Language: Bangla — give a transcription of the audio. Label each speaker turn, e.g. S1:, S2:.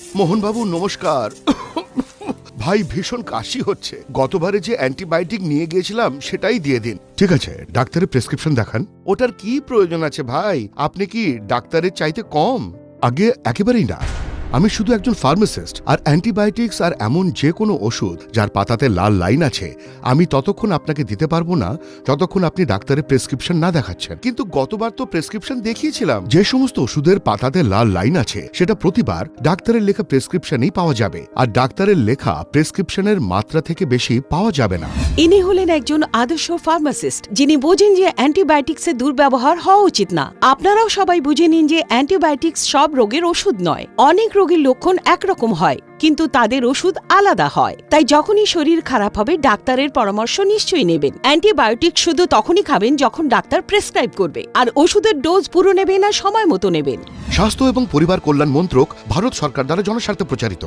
S1: মোহনবাবু নমস্কার। ভাই ভীষণ কাশি হচ্ছে, গতবারে যে অ্যান্টিবায়োটিক নিয়ে গিয়েছিলাম সেটাই দিয়ে দিন। ঠিক আছে, ডাক্তারের প্রেসক্রিপশন দেখান। ওটার কি প্রয়োজন আছে ভাই? আপনি কি ডাক্তারের চাইতে কম? আগে একেবারেই না, আমি শুধু একজন ফার্মাসিস্ট। আর অ্যান্টিবায়োটিক্স আর এমন যে কোনো ওষুধ যার পাতাতে লাল লাইন আছে আমি ততক্ষণ আপনাকে দিতে পারবো না যতক্ষণ আপনি ডাক্তারের প্রেসক্রিপশন না দেখাচ্ছেন। কিন্তু গতবার তো প্রেসক্রিপশন দেখিয়েছিলাম। যে সমস্ত ওষুধের পাতাতে লাল লাইন আছে সেটা প্রতিবার ডাক্তারের লেখা প্রেসক্রিপশনেই পাওয়া যাবে, আর ডাক্তারের লেখা প্রেসক্রিপশনের মাত্রা থেকে বেশি পাওয়া যাবে না।
S2: ইনি হলেন একজন আদর্শ ফার্মাসিস্ট, যিনি বোঝেন যে অ্যান্টিবায়োটিক্সের দুর্ব্যবহার হওয়া উচিত না। আপনারাও সবাই বুঝে নিন যে অ্যান্টিবায়োটিক্স সব রোগের ওষুধ নয়। অনেক রোগীর লক্ষণ একরকম হয়, কিন্তু তাদের ওষুধ আলাদা হয়। তাই যখনই শরীর খারাপ হবে ডাক্তারের পরামর্শ নিশ্চয়ই নেবেন। অ্যান্টিবায়োটিক শুধু তখনই খাবেন যখন ডাক্তার প্রেসক্রাইব করবে, আর ওষুধের ডোজ পুরো নেবেন আর সময় মতো নেবেন।
S1: স্বাস্থ্য এবং পরিবার কল্যাণ মন্ত্রক, ভারত সরকার দ্বারা জনস্বার্থে প্রচারিত।